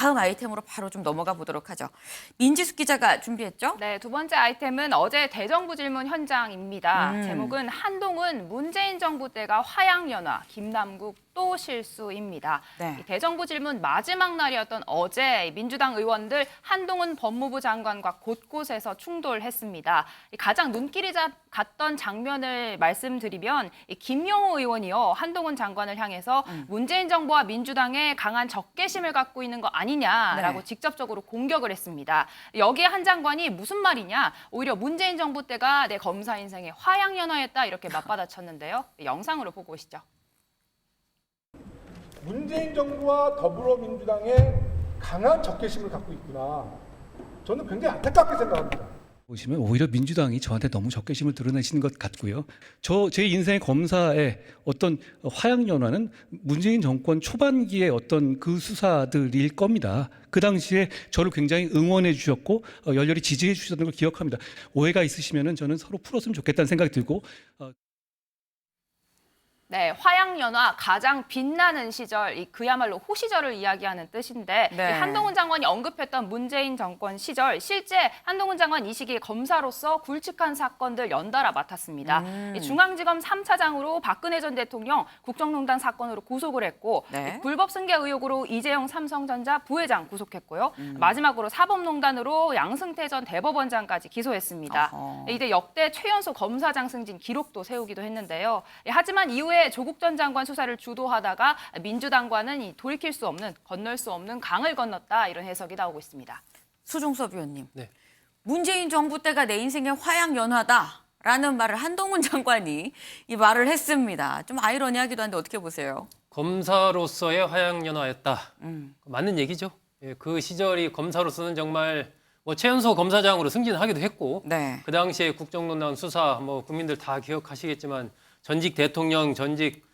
다음 아이템으로 바로 좀 넘어가 보도록 하죠. 민지숙 기자가 준비했죠? 네, 두 번째 아이템은 어제 대정부 질문 현장입니다. 제목은 한동훈 문재인 정부 때가 화양연화, 김남국 또 실수입니다. 네. 이 대정부 질문 마지막 날이었던 어제 민주당 의원들 한동훈 법무부 장관과 곳곳에서 충돌했습니다. 가장 눈길이 갔던 장면을 말씀드리면 김용호 의원이요, 한동훈 장관을 향해서 문재인 정부와 민주당에 강한 적개심을 갖고 있는 거 아니냐라고 네. 직접적으로 공격을 했습니다. 여기에 한 장관이 무슨 말이냐, 오히려 문재인 정부 때가 내 검사 인생에 화양연화했다 이렇게 맞받아쳤는데요. 영상으로 보고 오시죠. 문재인 정부와 더불어민주당에 강한 적개심을 갖고 있구나. 저는 굉장히 안타깝게 생각합니다. 보시면 오히려 민주당이 저한테 너무 적개심을 드러내시는 것 같고요. 제 인생의 검사의 어떤 화양연화는 문재인 정권 초반기의 어떤 그 수사들일 겁니다. 그 당시에 저를 굉장히 응원해 주셨고 열렬히 지지해 주셨던 걸 기억합니다. 오해가 있으시면은 저는 서로 풀었으면 좋겠다는 생각이 들고. 네, 화양연화 가장 빛나는 시절, 그야말로 호시절을 이야기하는 뜻인데 네. 이 한동훈 장관이 언급했던 문재인 정권 시절, 실제 한동훈 장관 이 시기에 검사로서 굵직한 사건들 연달아 맡았습니다. 이 중앙지검 3차장으로 박근혜 전 대통령 국정농단 사건으로 구속을 했고 네. 불법 승계 의혹으로 이재용 삼성전자 부회장 구속했고요. 마지막으로 사법농단으로 양승태 전 대법원장까지 기소했습니다. 어허. 이때 역대 최연소 검사장 승진 기록도 세우기도 했는데요. 하지만 이후에 조국 전 장관 수사를 주도하다가 민주당과는 돌이킬 수 없는, 건널 수 없는 강을 건넜다, 이런 해석이 나오고 있습니다. 수종섭 위원님. 네. 문재인 정부 때가 내 인생의 화양연화다라는 말을 한동훈 장관이 이 말을 했습니다. 좀 아이러니하기도 한데 어떻게 보세요? 검사로서의 화양연화였다. 맞는 얘기죠. 예, 그 시절이 검사로서는 정말 최연소 검사장으로 승진하기도 했고, 네. 그 당시에 국정농단 수사 국민들 다 기억하시겠지만 전직 대통령, 전직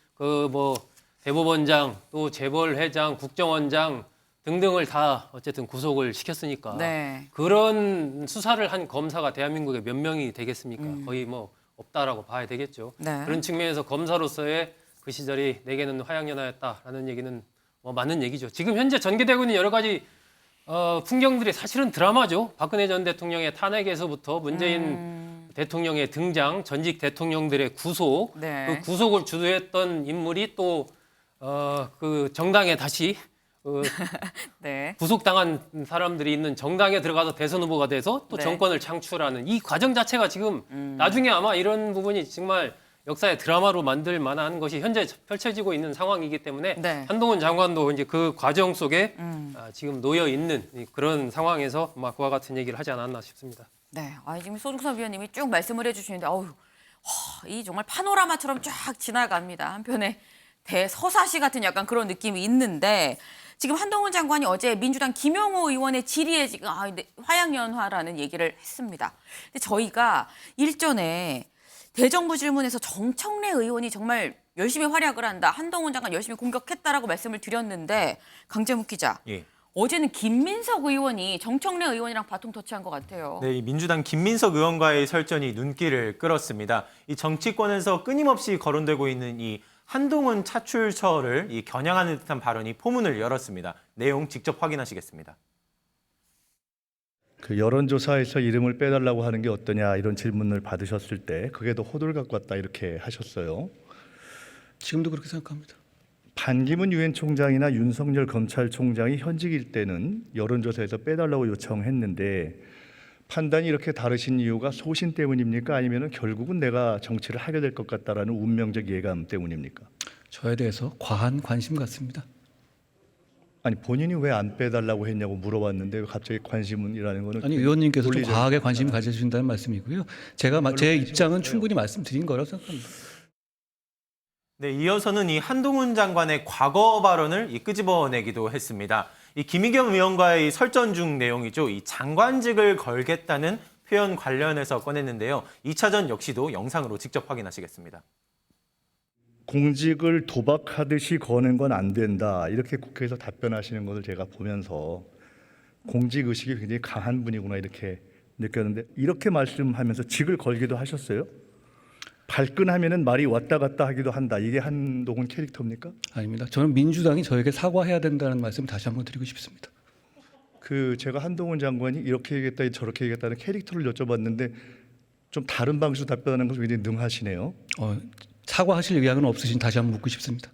대법원장, 또 재벌회장, 국정원장 등등을 다 어쨌든 구속을 시켰으니까 네. 그런 수사를 한 검사가 대한민국에 몇 명이 되겠습니까? 거의 없다라고 봐야 되겠죠. 네. 그런 측면에서 검사로서의 그 시절이 내게는 화양연화였다라는 얘기는 맞는 얘기죠. 지금 현재 전개되고 있는 여러 가지 풍경들이 사실은 드라마죠. 박근혜 전 대통령의 탄핵에서부터 문재인 대통령의 등장, 전직 대통령들의 구속, 네. 그 구속을 주도했던 인물이 또 그 정당에 다시 네. 구속당한 사람들이 있는 정당에 들어가서 대선 후보가 돼서 또 네. 정권을 창출하는 이 과정 자체가 지금 나중에 아마 이런 부분이 정말 역사의 드라마로 만들 만한 것이 현재 펼쳐지고 있는 상황이기 때문에 네. 한동훈 장관도 이제 그 과정 속에 지금 놓여 있는 그런 상황에서 그와 같은 얘기를 하지 않았나 싶습니다. 네. 지금 소중섭 위원님이 쭉 말씀을 해주시는데, 이 정말 파노라마처럼 쫙 지나갑니다. 한편에 대서사시 같은 약간 그런 느낌이 있는데, 지금 한동훈 장관이 어제 민주당 김용호 의원의 질의에 지금 화양연화라는 얘기를 했습니다. 근데 저희가 일전에 대정부 질문에서 정청래 의원이 정말 열심히 활약을 한다, 한동훈 장관 열심히 공격했다라고 말씀을 드렸는데, 강재묵 기자. 예. 어제는 김민석 의원이 정청래 의원이랑 바통 터치한 것 같아요. 네, 이 민주당 김민석 의원과의 설전이 눈길을 끌었습니다. 이 정치권에서 끊임없이 거론되고 있는 이 한동훈 차출설을 겨냥하는 듯한 발언이 포문을 열었습니다. 내용 직접 확인하시겠습니다. 그 여론조사에서 이름을 빼달라고 하는 게 어떠냐 이런 질문을 받으셨을 때 그게 더 호들갑 같다 이렇게 하셨어요. 지금도 그렇게 생각합니다. 반기문 유엔 총장이나 윤석열 검찰총장이 현직일 때는 여론조사에서 빼달라고 요청했는데 판단이 이렇게 다르신 이유가 소신 때문입니까? 아니면 결국은 내가 정치를 하게 될 것 같다라는 운명적 예감 때문입니까? 저에 대해서 과한 관심 같습니다. 아니 본인이 왜 안 빼달라고 했냐고 물어봤는데 왜 갑자기 관심이라는 거는 아니 의원님께서 좀 논리적- 과하게 관심을 가져주신다는 말씀이고요. 제 입장은 충분히 말씀드린 거라고 생각합니다. 네, 이어서는 이 한동훈 장관의 과거 발언을 끄집어내기도 했습니다. 이 김의겸 의원과의 설전 중 내용이죠. 이 장관직을 걸겠다는 표현 관련해서 꺼냈는데요. 2차전 역시도 영상으로 직접 확인하시겠습니다. 공직을 도박하듯이 거는 건 안 된다. 이렇게 국회에서 답변하시는 것을 제가 보면서 공직 의식이 굉장히 강한 분이구나 이렇게 느꼈는데 이렇게 말씀하면서 직을 걸기도 하셨어요? 발끈하면은 말이 왔다 갔다 하기도 한다. 이게 한동훈 캐릭터입니까? 아닙니다. 저는 민주당이 저에게 사과해야 된다는 말씀을 다시 한번 드리고 싶습니다. 제가 한동훈 장관이 이렇게 얘기했다 저렇게 얘기했다는 캐릭터를 여쭤봤는데 좀 다른 방식으로 답변하는 것을 굉장히 능하시네요. 사과하실 의향은 없으신 다시 한번 묻고 싶습니다.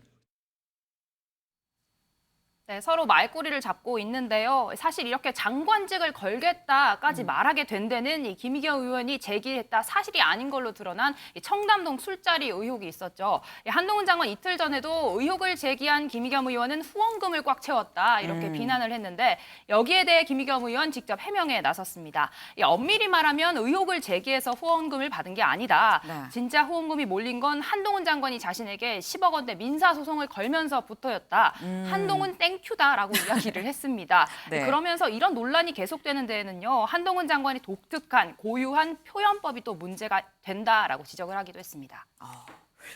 네, 서로 말꼬리를 잡고 있는데요. 사실 이렇게 장관직을 걸겠다까지 말하게 된 데는 이 김의겸 의원이 제기했다 사실이 아닌 걸로 드러난 이 청담동 술자리 의혹이 있었죠. 한동훈 장관 이틀 전에도 의혹을 제기한 김의겸 의원은 후원금을 꽉 채웠다 이렇게 비난을 했는데 여기에 대해 김의겸 의원 직접 해명에 나섰습니다. 엄밀히 말하면 의혹을 제기해서 후원금을 받은 게 아니다. 네. 진짜 후원금이 몰린 건 한동훈 장관이 자신에게 10억 원대 민사소송을 걸면서부터였다. 한동훈 땡큐다라고 이야기를 했습니다. 네. 그러면서 이런 논란이 계속되는 데에는요. 한동훈 장관이 독특한 고유한 표현법이 또 문제가 된다라고 지적을 하기도 했습니다.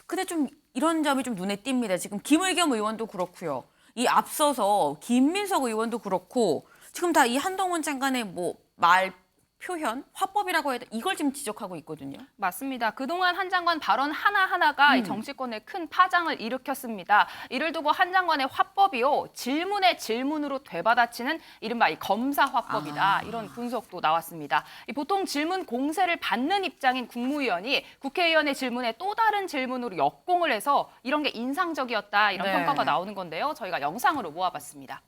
근데 좀 이런 점이 좀 눈에 띕니다. 지금 김의겸 의원도 그렇고요. 이 앞서서 김민석 의원도 그렇고 지금 다 이 한동훈 장관의 뭐 말 표현, 화법이라고 해야 돼 이걸 지금 지적하고 있거든요. 맞습니다. 그동안 한 장관 발언 하나하나가 이 정치권에 큰 파장을 일으켰습니다. 이를 두고 한 장관의 화법이요. 질문에 질문으로 되받아치는 이른바 이 검사 화법이다. 이런 분석도 나왔습니다. 보통 질문 공세를 받는 입장인 국무위원이 국회의원의 질문에 또 다른 질문으로 역공을 해서 이런 게 인상적이었다. 이런 네. 평가가 나오는 건데요. 저희가 영상으로 모아봤습니다.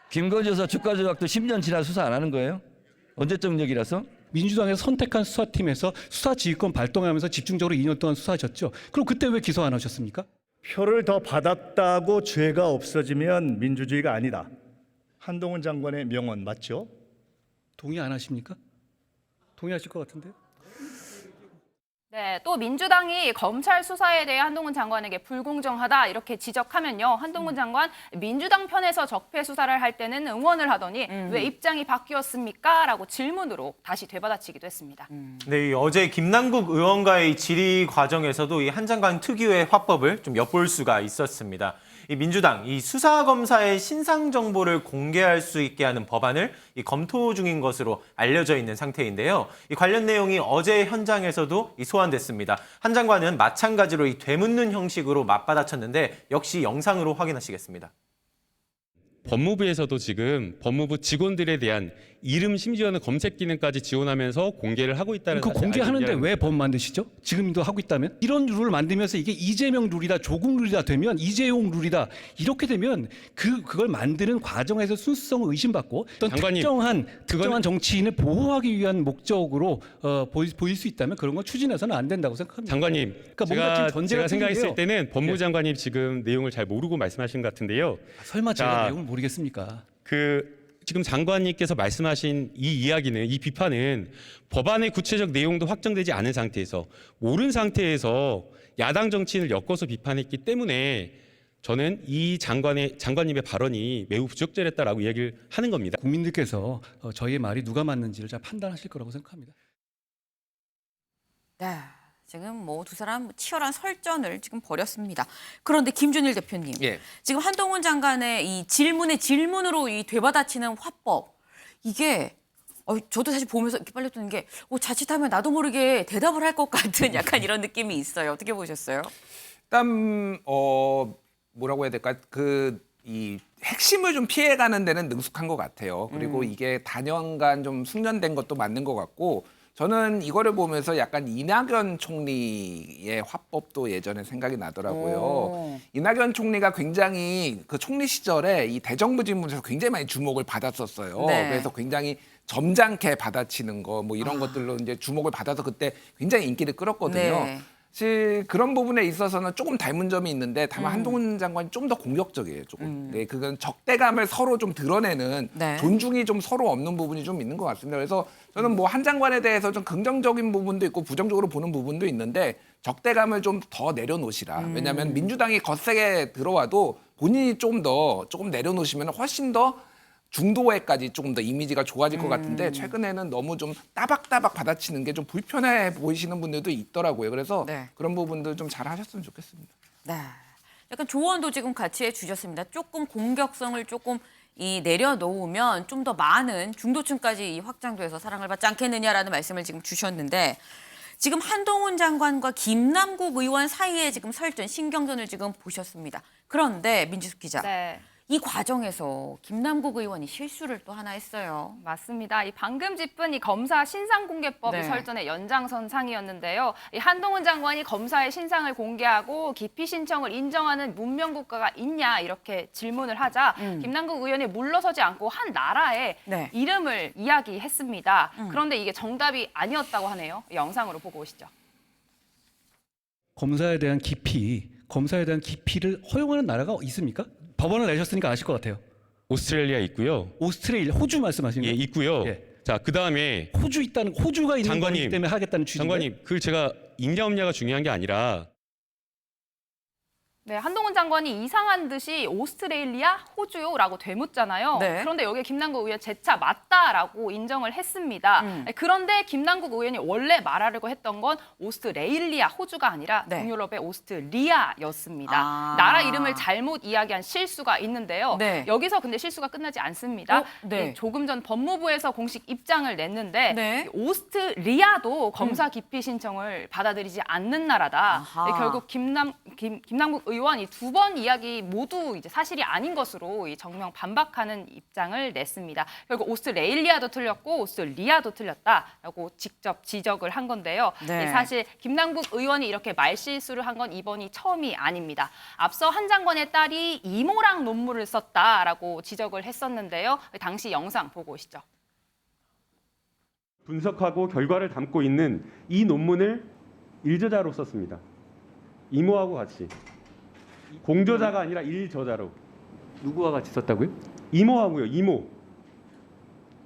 김건희 여사 주가 조작도 10년 지나 수사 안 하는 거예요? 언제적 얘기라서? 민주당에서 선택한 수사팀에서 수사지휘권 발동하면서 집중적으로 2년 동안 수사하셨죠. 그럼 그때 왜 기소 안 하셨습니까? 표를 더 받았다고 죄가 없어지면 민주주의가 아니다. 한동훈 장관의 명언 맞죠? 동의 안 하십니까? 동의하실 것 같은데요. 네, 또 민주당이 검찰 수사에 대해 한동훈 장관에게 불공정하다 이렇게 지적하면요. 한동훈 장관 민주당 편에서 적폐 수사를 할 때는 응원을 하더니 왜 입장이 바뀌었습니까? 라고 질문으로 다시 되받아치기도 했습니다. 네, 어제 김남국 의원과의 질의 과정에서도 이 한 장관 특유의 화법을 좀 엿볼 수가 있었습니다. 이 민주당 이 수사 검사의 신상 정보를 공개할 수 있게 하는 법안을 검토 중인 것으로 알려져 있는 상태인데요. 이 관련 내용이 어제 현장에서도 소환됐습니다. 한 장관은 마찬가지로 이 되묻는 형식으로 맞받아쳤는데 역시 영상으로 확인하시겠습니다. 법무부에서도 지금 법무부 직원들에 대한 이름 심지어는 검색 기능까지 지원하면서 공개를 하고 있다는 그 사실 공개하는데 알고 왜 법 만드시죠? 지금도 하고 있다면? 이런 룰을 만들면서 이게 이재명 룰이다, 조국 룰이다 되면 이재용 룰이다 이렇게 되면 그걸 만드는 과정에서 순수성을 의심받고 어떤 장관님, 특정한 정치인을 보호하기 위한 목적으로 보일 수 있다면 그런 건 추진해서는 안 된다고 생각합니다. 장관님, 그러니까 뭔가 지금 전제가 제가 생각했을 틀린데요. 때는 법무부 장관님 지금 내용을 잘 모르고 말씀하신 것 같은데요. 설마 제가 자, 내용을 모르겠습니까? 지금 장관님께서 말씀하신 이 이야기는, 이 비판은 법안의 구체적 내용도 확정되지 않은 상태에서 모른 상태에서 야당 정치인을 엮어서 비판했기 때문에 저는 이 장관님의 발언이 매우 부적절했다라고 이야기를 하는 겁니다. 국민들께서 저희의 말이 누가 맞는지를 잘 판단하실 거라고 생각합니다. 네. 지금 뭐 두 사람 치열한 설전을 지금 벌였습니다. 그런데 김준일 대표님, 예. 지금 한동훈 장관의 이 질문의 질문으로 이 되받아치는 화법, 이게 저도 사실 보면서 이렇게 빨리 뜨는 게 자칫하면 나도 모르게 대답을 할 것 같은 약간 이런 느낌이 있어요. 어떻게 보셨어요? 일단 뭐라고 해야 될까? 이 핵심을 좀 피해가는 데는 능숙한 것 같아요. 그리고 이게 단연간 좀 숙련된 것도 맞는 것 같고. 저는 이거를 보면서 약간 이낙연 총리의 화법도 예전에 생각이 나더라고요. 이낙연 총리가 굉장히 그 총리 시절에 이 대정부 질문에서 굉장히 많이 주목을 받았었어요. 네. 그래서 굉장히 점잖게 받아치는 거 뭐 이런 것들로 이제 주목을 받아서 그때 굉장히 인기를 끌었거든요. 네. 사실 그런 부분에 있어서는 조금 닮은 점이 있는데 다만 한동훈 장관이 좀 더 공격적이에요. 조금. 네, 그건 적대감을 서로 좀 드러내는 네. 존중이 좀 서로 없는 부분이 좀 있는 것 같습니다. 그래서 저는 뭐 한 장관에 대해서 좀 긍정적인 부분도 있고 부정적으로 보는 부분도 있는데 적대감을 좀 더 내려놓으시라. 왜냐하면 민주당이 거세게 들어와도 본인이 조금 내려놓으시면 훨씬 더 중도에까지 조금 더 이미지가 좋아질 것 같은데 최근에는 너무 좀 따박따박 받아치는 게 좀 불편해 보이시는 분들도 있더라고요. 그래서 네. 그런 부분들 좀 잘 하셨으면 좋겠습니다. 네. 약간 조언도 지금 같이 해주셨습니다. 조금 공격성을 조금 내려놓으면 좀 더 많은 중도층까지 확장돼서 사랑을 받지 않겠느냐라는 말씀을 지금 주셨는데 지금 한동훈 장관과 김남국 의원 사이에 지금 설전, 신경전을 지금 보셨습니다. 그런데 민지숙 기자. 네. 이 과정에서 김남국 의원이 실수를 또 하나 했어요. 맞습니다. 이 방금 짚은 이 검사 신상공개법이 네. 설전의 연장선상이었는데요. 이 한동훈 장관이 검사의 신상을 공개하고 기피 신청을 인정하는 문명 국가가 있냐 이렇게 질문을 하자 김남국 의원이 물러서지 않고 한 나라의 네. 이름을 이야기했습니다. 그런데 이게 정답이 아니었다고 하네요. 영상으로 보고 오시죠. 검사에 대한 기피를 허용하는 나라가 있습니까? 법원을 내셨으니까 아실 것 같아요. 오스트레일리아 있고요. 오스트레일리아, 호주 말씀하시는 예, 거예요? 있고요. 예. 자, 그다음에 호주가 있는 장관님, 거기 때문에 하겠다는 취지인데. 장관님, 그 제가 있냐 없냐가 중요한 게 아니라 네, 한동훈 장관이 이상한 듯이 오스트레일리아, 호주요라고 되묻잖아요. 네. 그런데 여기에 김남국 의원 재차 맞다라고 인정을 했습니다. 그런데 김남국 의원이 원래 말하려고 했던 건 오스트레일리아, 호주가 아니라 네. 동유럽의 오스트리아였습니다. 아. 나라 이름을 잘못 이야기한 실수가 있는데요. 네. 여기서 근데 실수가 끝나지 않습니다. 네. 조금 전 법무부에서 공식 입장을 냈는데 네. 이 오스트리아도 검사 기피 신청을 받아들이지 않는 나라다. 아하. 결국 김남국 의원이 두 번 이야기 모두 이제 사실이 아닌 것으로 이 정명 반박하는 입장을 냈습니다. 결국 오스트레일리아도 틀렸고 오스트리아도 틀렸다라고 직접 지적을 한 건데요. 네. 사실 김남국 의원이 이렇게 말실수를 한 건 이번이 처음이 아닙니다. 앞서 한 장관의 딸이 이모랑 논문을 썼다라고 지적을 했었는데요. 당시 영상 보고 오시죠. 분석하고 결과를 담고 있는 이 논문을 일저자로 썼습니다. 이모하고 같이. 공저자가 아니라 일저자로. 누구와 같이 썼다고요? 이모하고요. 이모.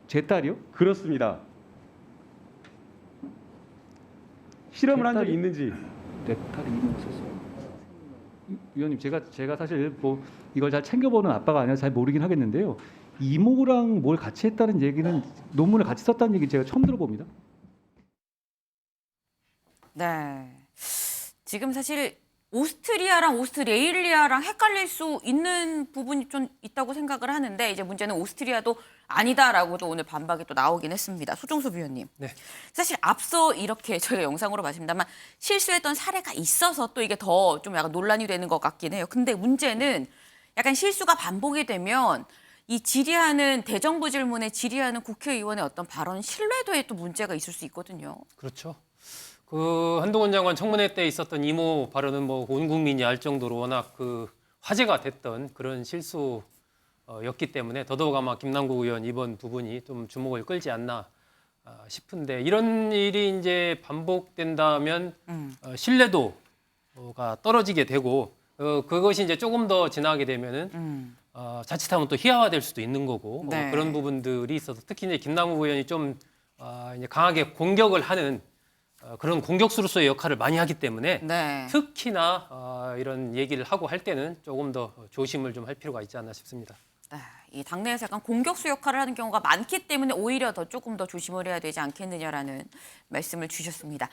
제 딸이요? 그렇습니다. 실험을 한 적이 딸이? 있는지. 내 딸이 이모 썼어요. 위원님, 제가 사실 뭐 이걸 잘 챙겨보는 아빠가 아니라 잘 모르긴 하겠는데요. 이모랑 뭘 같이 했다는 얘기는, 논문을 같이 썼다는 얘기 제가 처음 들어봅니다. 네. 지금 사실 오스트리아랑 오스트레일리아랑 헷갈릴 수 있는 부분이 좀 있다고 생각을 하는데, 이제 문제는 오스트리아도 아니다라고도 오늘 반박이 또 나오긴 했습니다. 소종섭 위원님. 네. 사실 앞서 이렇게 저희가 영상으로 봤습니다만 실수했던 사례가 있어서 또 이게 더 좀 약간 논란이 되는 것 같긴 해요. 근데 문제는 약간 실수가 반복이 되면 이 질의하는 대정부 질문에 질의하는 국회의원의 어떤 발언 신뢰도에 또 문제가 있을 수 있거든요. 그렇죠. 그 한동훈 장관 청문회 때 있었던 이모 발언은 뭐 온 국민이 알 정도로 워낙 그 화제가 됐던 그런 실수였기 때문에 더더욱 아마 김남국 의원 이번 부분이 좀 주목을 끌지 않나 싶은데, 이런 일이 이제 반복된다면 신뢰도가 떨어지게 되고 그것이 이제 조금 더 지나게 되면은 자칫하면 또 희화화될 수도 있는 거고 네. 그런 부분들이 있어서 특히 이제 김남국 의원이 좀 이제 강하게 공격을 하는 그런 공격수로서의 역할을 많이 하기 때문에 네. 특히나 이런 얘기를 하고 할 때는 조금 더 조심을 좀 할 필요가 있지 않나 싶습니다. 네, 이 당내에서 약간 공격수 역할을 하는 경우가 많기 때문에 오히려 더 조금 더 조심을 해야 되지 않겠느냐라는 말씀을 주셨습니다.